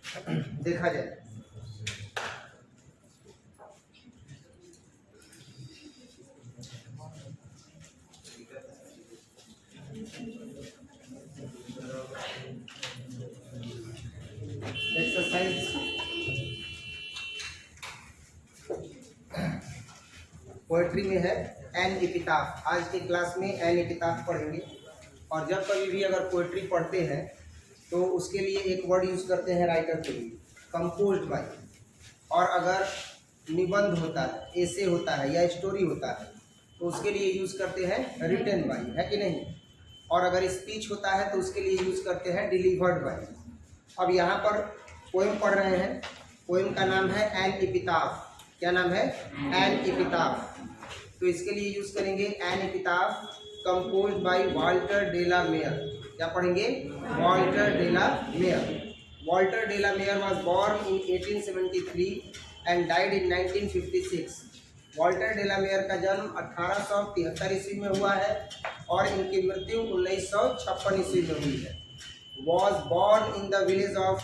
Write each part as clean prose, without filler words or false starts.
देखा जाए। Exercise poetry में है एन एपिटाफ। आज की क्लास में एन एपिटाफ पढ़ेंगे। और जब कभी भी अगर पोएट्री पढ़ते हैं तो उसके लिए एक वर्ड यूज़ करते हैं राइटर के लिए, कंपोज्ड बाय। और अगर निबंध होता है, ऐसे होता है या स्टोरी होता है तो उसके लिए यूज़ करते हैं रिटन बाय, है कि नहीं। और अगर स्पीच होता है तो उसके लिए यूज़ करते हैं डिलीवर्ड बाय। अब यहाँ पर पोएम पढ़ रहे हैं। पोएम का नाम है एन एपिटाफ। क्या नाम है? An epitaph. तो इसके लिए यूज़ करेंगे an epitaph composed by Walter de la Mare. क्या पढ़ेंगे? Walter de la Mare. Walter de la Mare was born in 1873 and died in 1956। Walter de la Mare का जन्म 1873 ईस्वी में हुआ है और इनकी मृत्यु 1956 ईस्वी में हुई है। Was born in the village of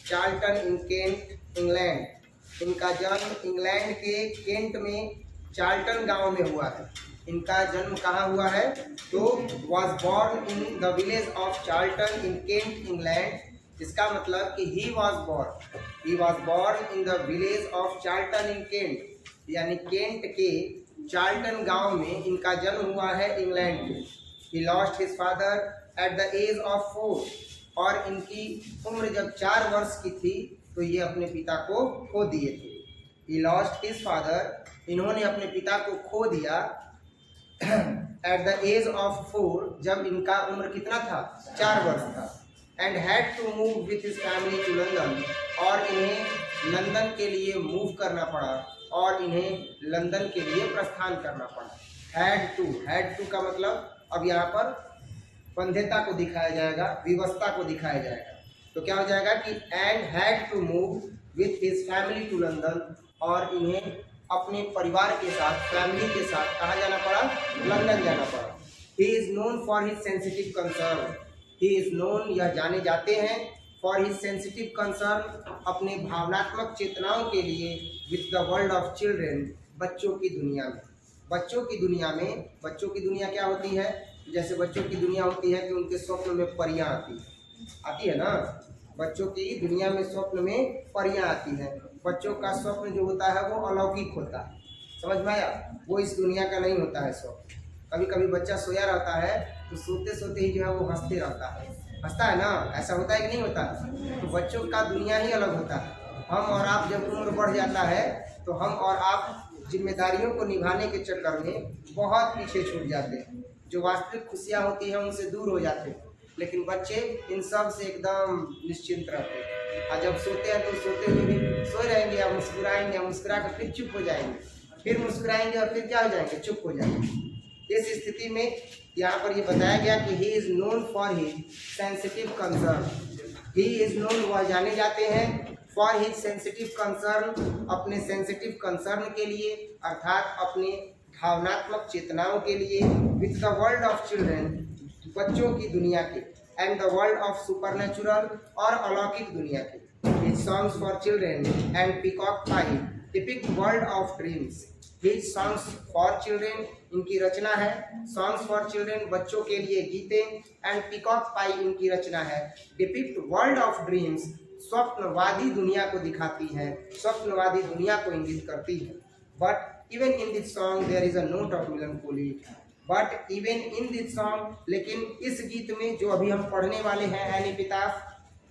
Charlton in Kent, England. इनका जन्म इंग्लैंड के केंट में चार्ल्टन गांव में हुआ है। इनका जन्म कहाँ हुआ है? तो was born in the village of Charlton in Kent, England. इसका मतलब कि he was born in the village of Charlton in Kent, यानी केंट के चार्ल्टन गांव में इनका जन्म हुआ है, इंग्लैंड में। He lost his father at the age of 4। और इनकी उम्र जब 4 वर्ष की थी तो ये अपने पिता को खो दिए थे। ही लॉस्ट हिज फादर, इन्होंने अपने पिता को खो दिया एट द एज ऑफ 4, जब इनका उम्र कितना था? 4 वर्ष था। And had to move with his family to London, और इन्हें लंदन के लिए मूव करना पड़ा और इन्हें लंदन के लिए प्रस्थान करना पड़ा। हैड टू का मतलब अब यहाँ पर बंध्यता को दिखाया जाएगा, विवशता को दिखाया जाएगा। तो क्या हो जाएगा कि and had to move with his family to London, और इन्हें अपने परिवार के साथ, फैमिली के साथ कहाँ जाना पड़ा? लंदन जाना पड़ा। He is known for his sensitive concern. He is known, यह जाने जाते हैं, फॉर हिज सेंसिटिव कंसर्न, अपने भावनात्मक चेतनाओं के लिए, with the world of children, बच्चों की दुनिया में। बच्चों की दुनिया में, बच्चों की दुनिया क्या होती है? जैसे बच्चों की दुनिया होती है कि उनके स्वप्न में परियां आती है ना। बच्चों की दुनिया में स्वप्न में परियां आती हैं। बच्चों का स्वप्न जो होता है वो अलौकिक होता है, समझ में आया? वो इस दुनिया का नहीं होता है स्वप्न। कभी कभी बच्चा सोया रहता है तो सोते सोते ही जो है वो हंसते रहता है, हंसता है ना। ऐसा होता है कि नहीं होता? तो बच्चों का दुनिया ही अलग होता है। हम और आप जब उम्र बढ़ जाता है तो हम और आप जिम्मेदारियों को निभाने के चक्कर में बहुत पीछे छूट जाते हैं। जो वास्तविक खुशियाँ होती हैं उनसे दूर हो जाते हैं। लेकिन बच्चे इन सब से एकदम निश्चिंत रहते हैं। और जब सोते हैं तो सोते हुए भी सोए रहेंगे, या मुस्कुराएंगे, या मुस्कुरा कर फिर चुप हो जाएंगे, फिर मुस्कुराएंगे और फिर क्या हो जाएंगे? चुप हो जाएंगे। इस स्थिति में यहाँ पर ये बताया गया कि he is known for his sensitive concern. He is known, वह जाने जाते हैं, फॉर हिज सेंसिटिव कंसर्न, अपने सेंसिटिव कंसर्न के लिए, अर्थात अपने भावनात्मक चेतनाओं के लिए, with the world of children, बच्चों की दुनिया के, and the world of supernatural, और अलौकिक दुनिया के। His songs for children and peacock pi depict world of dreams. His songs for children, इनकी रचना है। सॉन्ग्स फॉर चिल्ड्रेन, बच्चों के लिए गीते, एंड पीकॉक पाई, इनकी रचना है। डिपिक्ट वर्ल्ड ऑफ ड्रीम्स, स्वप्नवादी दुनिया को दिखाती है, स्वप्नवादी दुनिया को इंगित करती है। But even in this song there is a note of melancholy. But even in this song, लेकिन इस गीत में जो अभी हम पढ़ने वाले हैं an epitaph,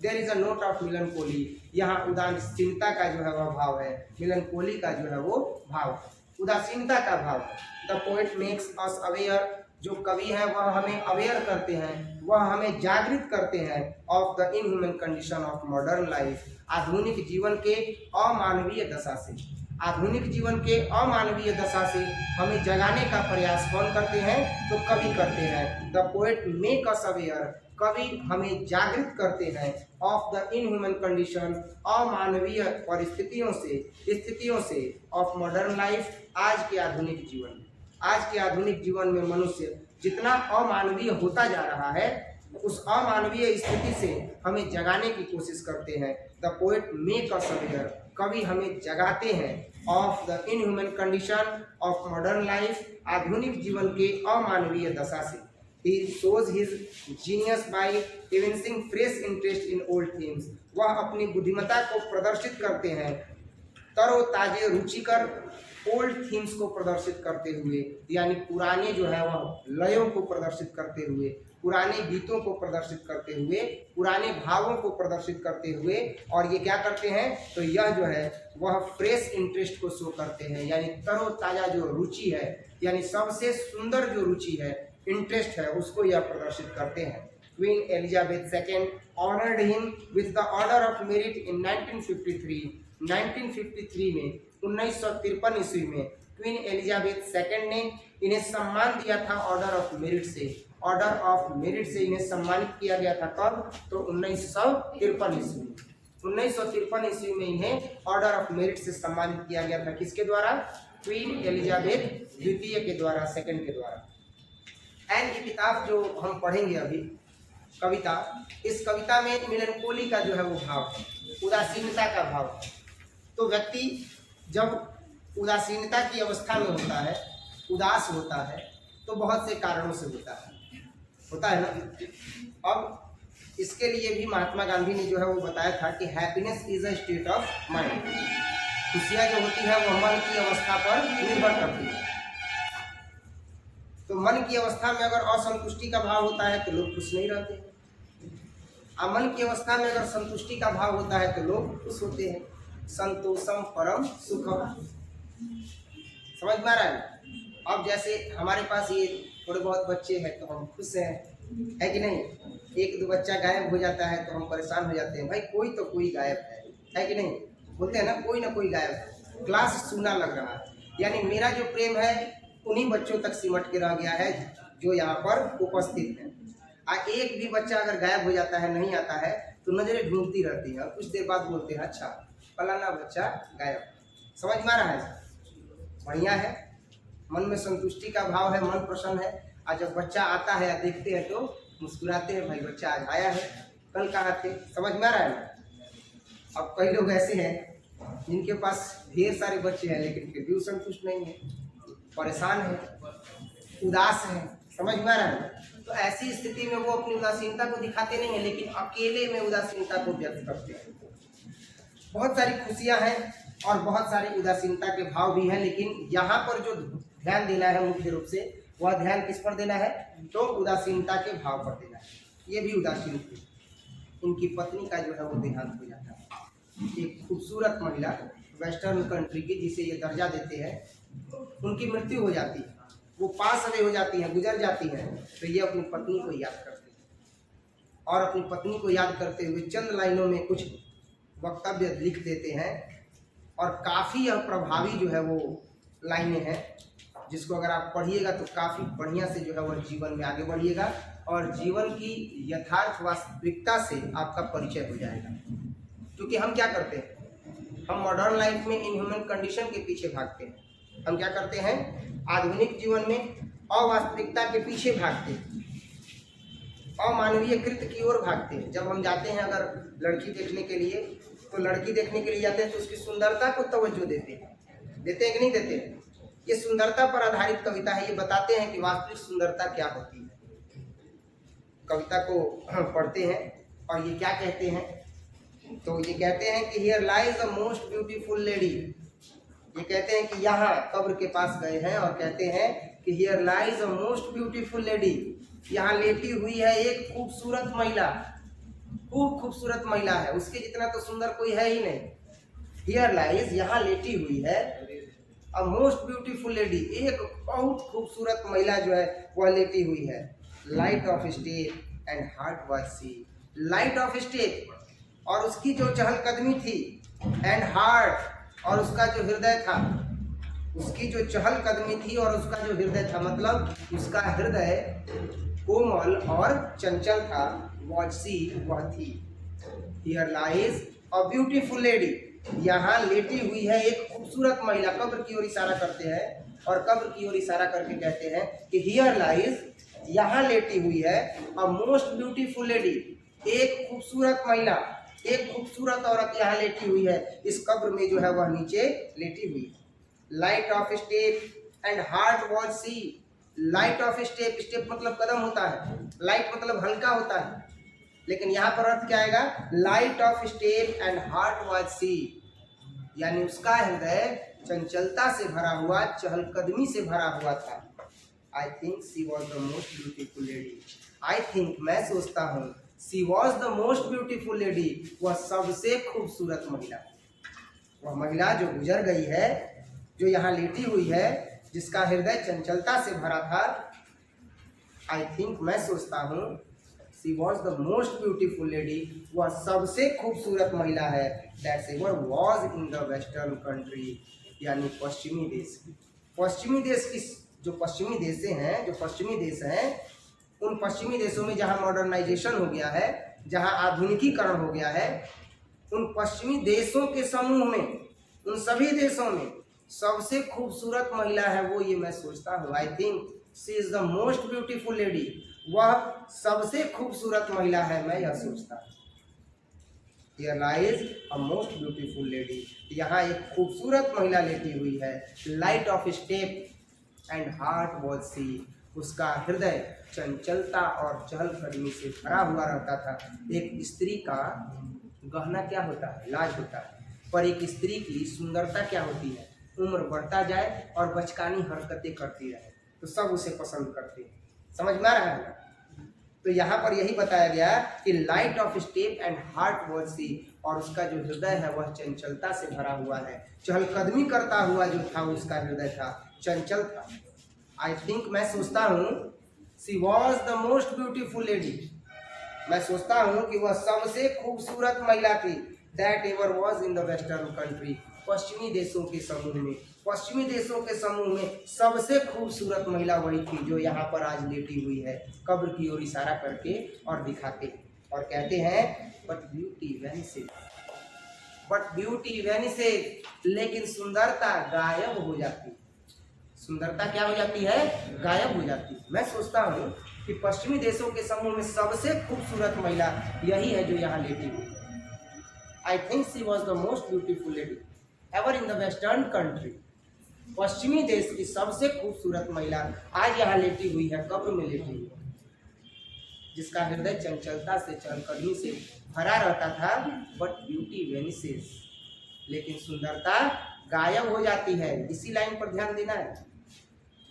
there is a note of melancholy, यहाँ उदासीनता का जो है वह भाव है, मेलंकोली का जो है वो भाव है, उदासीनता का भाव है। The poet makes us aware, जो कवि है वह हमें अवेयर करते हैं, वह हमें जागृत करते हैं, of the inhuman condition of modern life, आधुनिक जीवन के अमानवीय दशा से। आधुनिक जीवन के अमानवीय दशा से हमें जगाने का प्रयास कौन करते हैं? तो कवि करते हैं। The poet make us aware, कवि हमें जागृत करते हैं, ऑफ द इनह्यूमन कंडीशन, अमानवीय परिस्थितियों से, स्थितियों से, ऑफ मॉडर्न लाइफ, आज के आधुनिक जीवन में। आज के आधुनिक जीवन में मनुष्य जितना अमानवीय होता जा रहा है, उस अमानवीय स्थिति से हमें जगाने की कोशिश करते हैं। The poet make us aware, कवि हमें जगाते हैं of the inhuman condition of modern life, आधुनिक जीवन के अमानवीय दशा से। He shows his genius by evincing fresh interest in old themes, वह अपनी बुद्धिमत्ता को प्रदर्शित करते हैं तरोताजे रुचिकर ओल्ड थीम्स को प्रदर्शित करते हुए, यानी पुराने जो है वह लयों को प्रदर्शित करते हुए, पुराने गीतों को प्रदर्शित करते हुए, पुराने भावों को प्रदर्शित करते हुए। और ये क्या करते हैं, तो यह जो है वह फ्रेश इंटरेस्ट को शो करते हैं, यानी तरोताजा जो रुचि है, यानी सबसे सुंदर जो रुचि है, इंटरेस्ट है, उसको यह प्रदर्शित करते हैं। Queen Elizabeth II honoured him with the order of merit in 1953। 1953 में 1953 ईस्वी में क्वीन एलिजाबेथ II ने इन्हें सम्मान दिया था ऑर्डर ऑफ मेरिट से। ऑर्डर ऑफ मेरिट से इन्हें सम्मानित किया गया था कब, तो 1953 ईस्वी। 1953 ईस्वी में इन्हें ऑर्डर ऑफ मेरिट से सम्मानित किया गया था। किसके द्वारा, क्वीन एलिजाबेथ द्वितीय के द्वारा, सेकंड के द्वारा। एन की किताब जो हम पढ़ेंगे अभी, कविता, इस कविता में मिलनकोली का जो है वो भाव है, उदासीनता का भाव है। तो व्यक्ति जब उदासीनता की अवस्था में होता है, उदास होता है, तो बहुत से कारणों से होता है ना। अब इसके लिए भी महात्मा गांधी ने जो है वो बताया था कि happiness is a state of mind. खुशियाँ जो होती है वो मन की अवस्था पर निर्भर करती है। तो मन की अवस्था में अगर असंतुष्टि का भाव होता है तो लोग खुश नहीं रहते हैं, और मन की अवस्था में अगर संतुष्टि का भाव होता है तो लोग खुश होते हैं। संतोषम परम सुखम, समझ में आ रहा है। अब जैसे हमारे पास ये थोड़े बहुत बच्चे हैं तो हम खुश हैं, है कि नहीं। एक दो बच्चा गायब हो जाता है तो हम परेशान हो जाते हैं, भाई कोई तो कोई गायब है कि नहीं, बोलते हैं ना कोई गायब है। क्लास सूना लग रहा है, यानी मेरा जो प्रेम है उन्हीं बच्चों तक सिमट के रह गया है जो यहाँ पर उपस्थित हैं। एक भी बच्चा अगर गायब हो जाता है, नहीं आता है, तो नजरें ढूंढती रहती हैं, कुछ देर बाद बोलते हैं अच्छा फलाना बच्चा गायब। समझ में आ रहा है, बढ़िया है। मन में संतुष्टि का भाव है, मन प्रसन्न है। और जब बच्चा आता है देखते हैं तो मुस्कुराते हैं, भाई बच्चा आज आया है, कल कहाँ थे। समझ में आ रहा है। अब कई लोग ऐसे हैं जिनके पास ढेर सारे बच्चे हैं लेकिन फिर भी संतुष्ट नहीं है, परेशान है, उदास है। समझ में आ रहा है। तो ऐसी स्थिति में वो अपनी उदासीनता को दिखाते नहीं है, लेकिन अकेले में उदासीनता को व्यक्त करते हैं। बहुत सारी खुशियां हैं और बहुत सारी उदासीनता के भाव भी हैं, लेकिन यहाँ पर जो ध्यान देना है मुख्य रूप से, वह ध्यान किस पर देना है, तो उदासीनता के भाव पर देना है। ये भी उदासीन थी, उनकी पत्नी का जो है वो देहांत हो जाता है। एक खूबसूरत महिला वेस्टर्न कंट्री की, जिसे ये दर्जा देते हैं, उनकी मृत्यु हो जाती है, वो पास अवे हो जाती हैं, गुजर जाती हैं। तो ये अपनी पत्नी को याद करते हैं और अपनी पत्नी को याद करते हुए चंद लाइनों में कुछ वक्तव्य लिख देते हैं। और काफ़ी यह प्रभावी जो है वो लाइनें हैं, जिसको अगर आप पढ़िएगा तो काफ़ी बढ़िया से जो है वह जीवन में आगे बढ़िएगा और जीवन की यथार्थ वास्तविकता से आपका परिचय हो जाएगा। क्योंकि हम क्या करते हैं, हम मॉडर्न लाइफ में इनह्यूमन कंडीशन के पीछे भागते हैं। हम क्या करते हैं, आधुनिक जीवन में अवास्तविकता के पीछे भागते हैं, अमानवीय कृत्य की ओर भागते हैं। जब हम जाते हैं अगर लड़की देखने के लिए, तो लड़की देखने के लिए जाते हैं तो उसकी सुंदरता को तवज्जो देते हैं कि नहीं देते। ये सुंदरता पर आधारित कविता है, ये बताते हैं कि वास्तविक सुंदरता क्या होती है। कविता को पढ़ते हैं और ये क्या कहते हैं, तो ये कहते हैं कि here lies the most beautiful lady. ये कहते हैं कि यहाँ कब्र के पास गए हैं और कहते हैं कि here lies the most beautiful lady, यहाँ लेटी हुई है एक खूबसूरत महिला, खूब खूबसूरत महिला है, उसके जितना तो सुंदर कोई है ही नहीं। हियर लाइज, यहाँ लेटी हुई है, अ मोस्ट ब्यूटीफुल लेडी, एक बहुत खूबसूरत महिला जो है वह लेटी हुई है। Light of step and heart was she, light of step, और उसकी जो चहलकदमी थी, एंड हार्ट, और उसका जो हृदय था, उसकी जो चहलकदमी थी और उसका जो हृदय था, मतलब उसका हृदय कोमल और चंचल था। वॉज सी, वह थी। Here lies a beautiful lady, यहाँ लेटी हुई है एक खूबसूरत महिला। कब्र की ओर इशारा करते हैं और कब्र की ओर इशारा करके कहते हैं कि हियर लाइज यहाँ लेटी हुई है अ मोस्ट ब्यूटीफुल लेडी, एक खूबसूरत महिला, एक खूबसूरत औरत यहाँ लेटी हुई है। इस कब्र में जो है वह नीचे लेटी हुई है। Light of step and heart was she, light of step, step मतलब कदम होता है, लाइट मतलब हल्का होता है, लेकिन यहाँ पर अर्थ क्या आएगा, light of step and heart was she, यानी उसका हृदय चंचलता से भरा हुआ, चहलकदमी से भरा हुआ था। I think she was the most beautiful lady, I think मैं सोचता हूँ, she was the most beautiful lady, वह सबसे खूबसूरत महिला, वह महिला जो गुजर गई है, जो यहाँ लेटी हुई है, जिसका हृदय चंचलता से भरा था। आई थिंक मैं सोचता हूँ, she was the most beautiful lady, वह सबसे खूबसूरत महिला है, that's ever was in the western country, यानी पश्चिमी देश की। पश्चिमी देश की जो पश्चिमी देश हैं, जो पश्चिमी देश हैं, उन पश्चिमी देशों में जहाँ मॉडर्नाइजेशन हो गया है, जहाँ आधुनिकीकरण हो गया है, उन पश्चिमी देशों के समूह में, उन सभी देशों में सबसे खूबसूरत महिला है वो, ये मैं सोचता हूँ। I think she is the most beautiful lady, वह सबसे खूबसूरत महिला है, मैं यह सोचता हूँ। Here lies a most beautiful lady, यहाँ एक खूबसूरत महिला लेटी हुई है। Light of step and heart was she, उसका हृदय चंचलता और चहलकदमी से भरा हुआ रहता था। एक स्त्री का गहना क्या होता है, लाज होता है, पर एक स्त्री की सुंदरता क्या होती है, उम्र बढ़ता जाए और बचकानी हरकतें करती रहे तो सब उसे पसंद करते हैं। समझ में आ रहा है? तो यहाँ पर यही बताया गया कि light of step and heart was she, और उसका जो हृदय है वह चंचलता से भरा हुआ है, चहलकदमी करता हुआ जो था उसका हृदय था, चंचल था। आई थिंक मैं सोचता हूँ, she was the most beautiful lady, मैं सोचता हूँ कि वह सबसे खूबसूरत महिला थी, that ever was in the western country, पश्चिमी देशों के समूह में, पश्चिमी देशों के समूह में सबसे खूबसूरत महिला वही थी जो यहाँ पर आज लेटी हुई है, कब्र की ओर इशारा करके और दिखाते और कहते हैं बट ब्यूटी वैनिसेस, बट ब्यूटी वैनिसेस, लेकिन सुंदरता गायब हो जाती है। सुंदरता क्या हो जाती है, गायब हो जाती है। मैं सोचता हूँ कि पश्चिमी देशों के समूह में सबसे खूबसूरत महिला यही है जो यहाँ लेटी हुई है। I think she was the most beautiful lady ever in the western country, पश्चिमी देश की सबसे खूबसूरत महिला आज यहाँ लेटी हुई है, कब्र में लेटी हुई है, जिसका हृदय चंचलता से, चहलकदमी से भरा रहता था। बट ब्यूटी वेनिसेस, लेकिन सुंदरता गायब हो जाती है। इसी लाइन पर ध्यान देना है।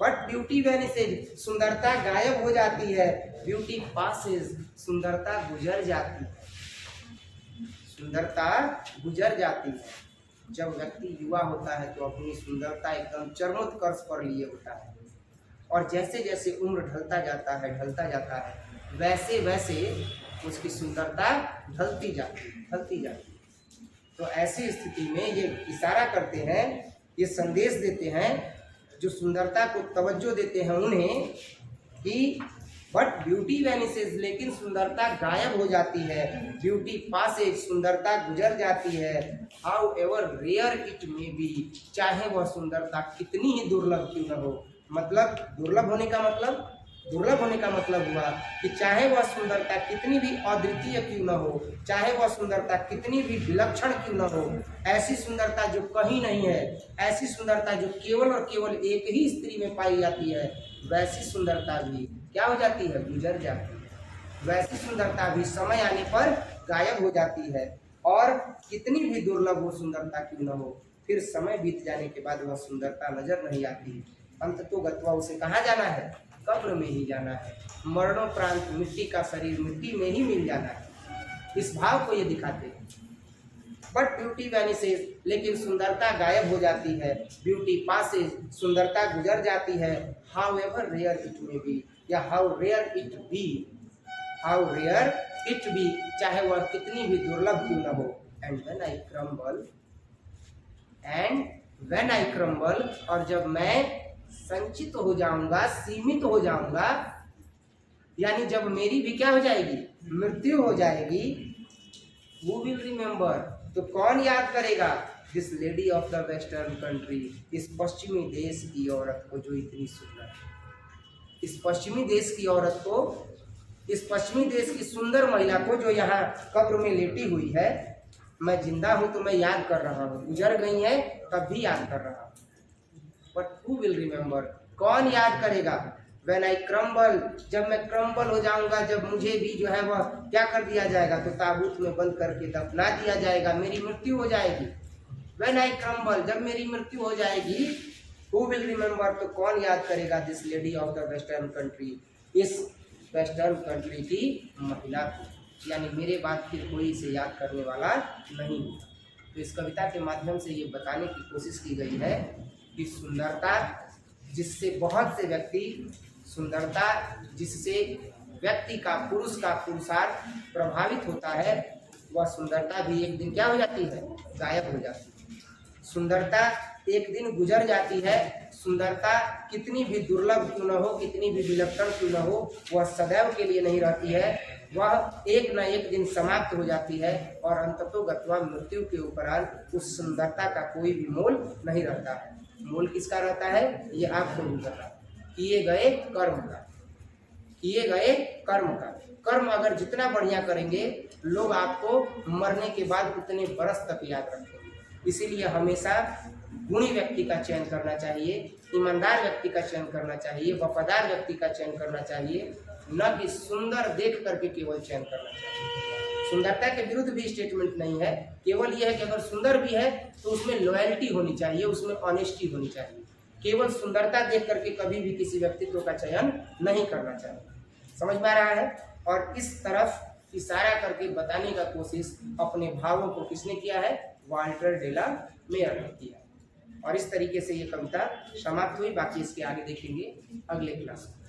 बट ब्यूटी वेनिसेस, सुंदरता गायब हो जाती है। ब्यूटी पासेस, सुंदरता गुजर जाती है, सुंदरता गुजर जाती है। जब व्यक्ति युवा होता है तो अपनी सुंदरता एकदम चरमोत्कर्ष पर लिए होता है, और जैसे जैसे उम्र ढलता जाता है वैसे वैसे उसकी सुंदरता ढलती जाती है। तो ऐसी स्थिति में ये इशारा करते हैं, ये संदेश देते हैं, जो सुंदरता को तवज्जो देते हैं उन्हें, कि बट ब्यूटी वैनिसेस, लेकिन सुंदरता गायब हो जाती है। ब्यूटी पासेज, सुंदरता गुजर जाती है। How ever rare it may be, चाहे वह सुंदरता कितनी ही दुर्लभ क्यों न हो। मतलब दुर्लभ होने का मतलब हुआ कि चाहे वह सुंदरता कितनी भी अद्वितीय क्यों न हो, चाहे वह सुंदरता कितनी भी विलक्षण क्यों न हो, ऐसी सुंदरता जो कहीं नहीं है, ऐसी सुंदरता जो केवल और केवल एक ही स्त्री में पाई जाती है, वैसी सुंदरता भी क्या हो जाती है, गुजर जाती है। वैसी सुंदरता भी समय आने पर गायब हो जाती है, और कितनी भी दुर्लभ वो सुंदरता क्यों न हो, फिर समय बीत जाने के बाद वह सुंदरता नजर नहीं आती। अंततोगत्वा उसे कहाँ जाना है, कब्र में ही जाना है। मरणोपरांत मिट्टी का शरीर मिट्टी में ही मिल जाना है। इस भाव को ये दिखाते हैं। बट ब्यूटी वैनिसेस, लेकिन सुंदरता गायब हो जाती है। ब्यूटी पासेस, सुंदरता गुजर जाती है। How ever rare it may be, या how rare it be, how rare it be, चाहे वह कितनी भी दुर्लभ क्यों न हो। एंड व्हेन आई क्रम्बल, और जब मैं संचित हो जाऊंगा, सीमित हो जाऊंगा, यानी जब मेरी भी क्या हो जाएगी, मृत्यु हो जाएगी, who will remember, तो कौन याद करेगा, this lady of the western country, इस पश्चिमी देश की औरत को जो इतनी सुंदर है। इस पश्चिमी देश की औरत को, इस पश्चिमी देश की सुंदर महिला को जो यहाँ कब्र में लेटी हुई है, मैं जिंदा हूँ तो मैं याद कर रहा हूँ, गुजर गई है तब भी याद कर रहा हूँ। बट हु विल रिमेम्बर, कौन याद करेगा? व्हेन आई क्रम्बल, जब मैं क्रम्बल हो जाऊंगा, जब मुझे भी जो है वह क्या कर दिया जाएगा, तो ताबूत में बंद करके दफना दिया जाएगा, मेरी मृत्यु हो जाएगी। व्हेन आई क्रम्बल, जब मेरी मृत्यु हो जाएगी, हु विल रिमेम्बर, तो कौन याद करेगा this lady of the western country, इस वेस्टर्न कंट्री की महिला को। यानी मेरे बाद फिर कोई इसे याद करने वाला नहीं होगा। तो इस कविता के माध्यम से ये बताने की कोशिश की गई है कि सुंदरता जिससे बहुत से व्यक्ति, सुंदरता जिससे व्यक्ति का, पुरुष का पुरुषार्थ प्रभावित होता है, वह सुंदरता भी एक दिन क्या हो जाती है, गायब हो जाती है। सुंदरता एक दिन गुजर जाती है। सुंदरता कितनी भी दुर्लभ क्यों न हो, कितनी भी विलक्षण क्यों न हो, वह सदैव के लिए नहीं रहती है, वह एक न एक दिन समाप्त हो जाती है और अंततोगत्वा मृत्यु के उपरांत उस सुंदरता का कोई भी मोल नहीं रहता है। मोल किसका रहता है? ये आपको भी पता है, किए गए कर्म का, किए गए कर्म का। कर्म अगर जितना बढ़िया करेंगे, लोग आपको मरने के बाद उतने बरस तक याद रखेंगे। इसीलिए हमेशा गुणी व्यक्ति का चयन करना चाहिए, ईमानदार व्यक्ति का चयन करना चाहिए, वफादार व्यक्ति का चयन करना चाहिए, न कि सुंदर देख करके केवल चयन करना चाहिए। सुंदरता के विरुद्ध भी स्टेटमेंट नहीं है, केवल यह है कि अगर सुंदर भी है तो उसमें लॉयल्टी होनी चाहिए, उसमें ऑनेस्टी होनी चाहिए। केवल सुंदरता देख करके कभी भी किसी व्यक्तित्व का चयन नहीं करना चाहिए। समझ में आ रहा है? और इस तरफ इशारा करके बताने का कोशिश अपने भावों को किसने किया है? वाल्टर डेला मेयर ने किया। और इस तरीके से ये कविता समाप्त हुई। बाकी इसके आगे देखेंगे अगले क्लास में।